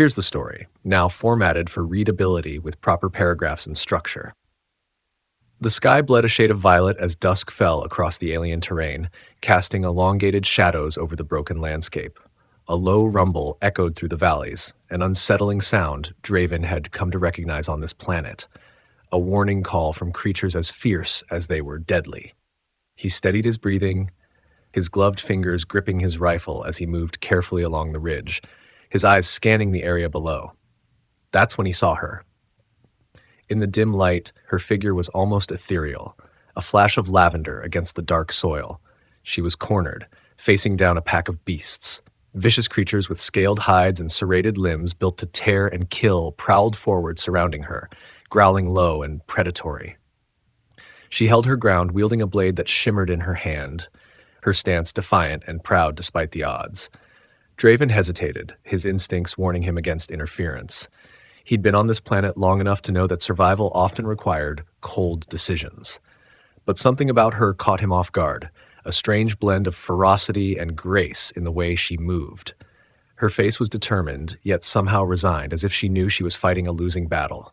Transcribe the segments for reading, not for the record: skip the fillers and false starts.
Here's the story, now formatted for readability with proper paragraphs and structure. The sky bled a shade of violet as dusk fell across the alien terrain, casting elongated shadows over the broken landscape. A low rumble echoed through the valleys, an unsettling sound Draven had come to recognize on this planet, a warning call from creatures as fierce as they were deadly. He steadied his breathing, his gloved fingers gripping his rifle as he moved carefully along the ridge, his eyes scanning the area below. That's when he saw her. In the dim light, her figure was almost ethereal, a flash of lavender against the dark soil. She was cornered, facing down a pack of beasts. Vicious creatures with scaled hides and serrated limbs built to tear and kill prowled forward surrounding her, growling low and predatory. She held her ground, wielding a blade that shimmered in her hand, her stance defiant and proud despite the odds. Draven hesitated, his instincts warning him against interference. He'd been on this planet long enough to know that survival often required cold decisions. But something about her caught him off guard, a strange blend of ferocity and grace in the way she moved. Her face was determined, yet somehow resigned, as if she knew she was fighting a losing battle.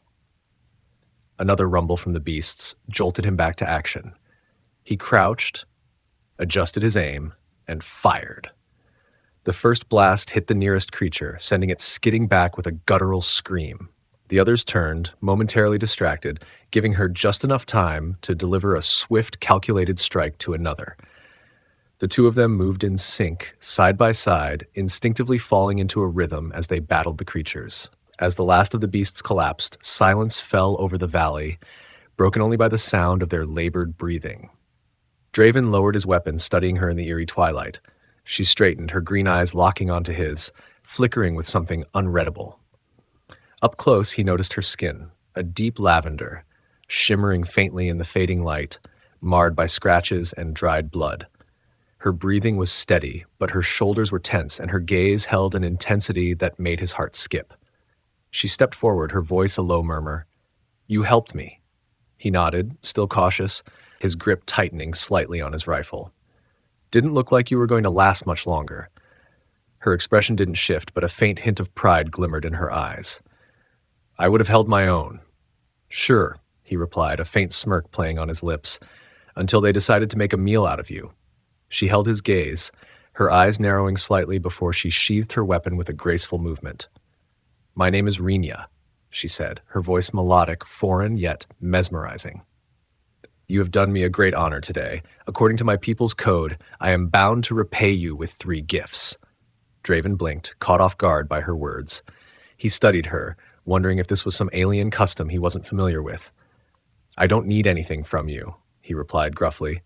Another rumble from the beasts jolted him back to action. He crouched, adjusted his aim, and fired. The first blast hit the nearest creature, sending it skidding back with a guttural scream. The others turned, momentarily distracted, giving her just enough time to deliver a swift, calculated strike to another. The two of them moved in sync, side by side, instinctively falling into a rhythm as they battled the creatures. As the last of the beasts collapsed, silence fell over the valley, broken only by the sound of their labored breathing. Draven lowered his weapon, studying her in the eerie twilight. She straightened, her green eyes locking onto his, flickering with something unreadable. Up close, he noticed her skin, a deep lavender, shimmering faintly in the fading light, marred by scratches and dried blood. Her breathing was steady, but her shoulders were tense, and her gaze held an intensity that made his heart skip. She stepped forward, her voice a low murmur. "You helped me." He nodded, still cautious, his grip tightening slightly on his rifle. "Didn't look like you were going to last much longer." Her expression didn't shift, but a faint hint of pride glimmered in her eyes. "I would have held my own." "Sure," he replied, a faint smirk playing on his lips, "until they decided to make a meal out of you." She held his gaze, her eyes narrowing slightly before she sheathed her weapon with a graceful movement. "My name is Renia," she said, her voice melodic, foreign yet mesmerizing. "You have done me a great honor today. According to my people's code, I am bound to repay you with 3 gifts." Draven blinked, caught off guard by her words. He studied her, wondering if this was some alien custom he wasn't familiar with. "I don't need anything from you," he replied gruffly.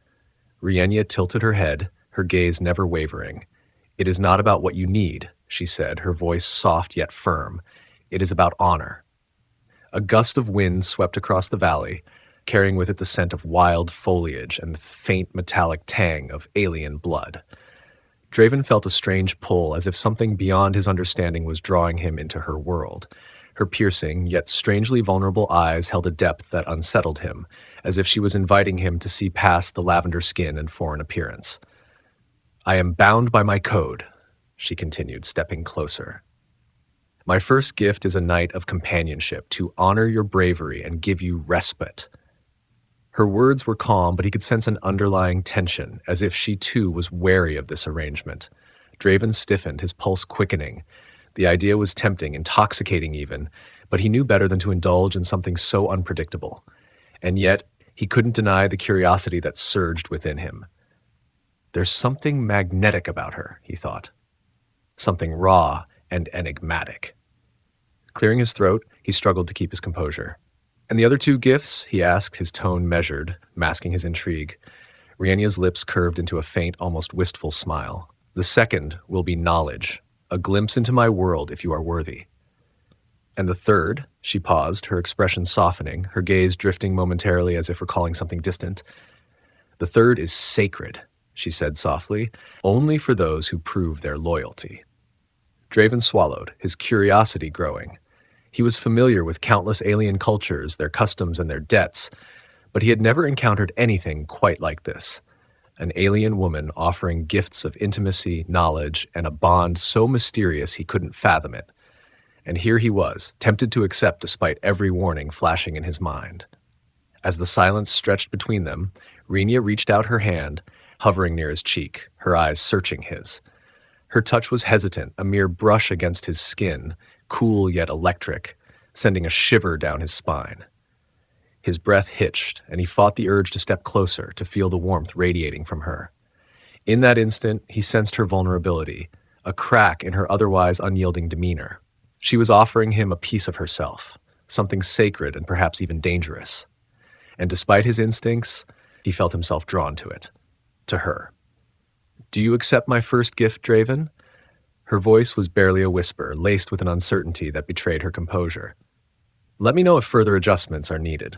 Rienya tilted her head, her gaze never wavering. "It is not about what you need," she said, her voice soft yet firm. "It is about honor." A gust of wind swept across the valley, carrying with it the scent of wild foliage and the faint metallic tang of alien blood. Draven felt a strange pull, as if something beyond his understanding was drawing him into her world. Her piercing, yet strangely vulnerable eyes held a depth that unsettled him, as if she was inviting him to see past the lavender skin and foreign appearance. "I am bound by my code," she continued, stepping closer. "My first gift is a night of companionship, to honor your bravery and give you respite." Her words were calm, but he could sense an underlying tension, as if she too was wary of this arrangement. Draven stiffened, his pulse quickening. The idea was tempting, intoxicating even, but he knew better than to indulge in something so unpredictable. And yet, he couldn't deny the curiosity that surged within him. There's something magnetic about her, he thought. Something raw and enigmatic. Clearing his throat, he struggled to keep his composure. "And the other 2 gifts?" he asked, his tone measured, masking his intrigue. Rienya's lips curved into a faint, almost wistful smile. "The second will be knowledge, a glimpse into my world if you are worthy." "And the third?" She paused, her expression softening, her gaze drifting momentarily as if recalling something distant. "The third is sacred," she said softly, "only for those who prove their loyalty." Draven swallowed, his curiosity growing. He was familiar with countless alien cultures, their customs and their debts, but he had never encountered anything quite like this. An alien woman offering gifts of intimacy, knowledge, and a bond so mysterious he couldn't fathom it. And here he was, tempted to accept despite every warning flashing in his mind. As the silence stretched between them, Renia reached out her hand, hovering near his cheek, her eyes searching his. Her touch was hesitant, a mere brush against his skin, cool yet electric, sending a shiver down his spine. His breath hitched, and he fought the urge to step closer, to feel the warmth radiating from her. In that instant, he sensed her vulnerability, a crack in her otherwise unyielding demeanor. She was offering him a piece of herself, something sacred and perhaps even dangerous. And despite his instincts, he felt himself drawn to it, to her. "Do you accept my first gift, Draven?" Her voice was barely a whisper, laced with an uncertainty that betrayed her composure. "Let me know if further adjustments are needed."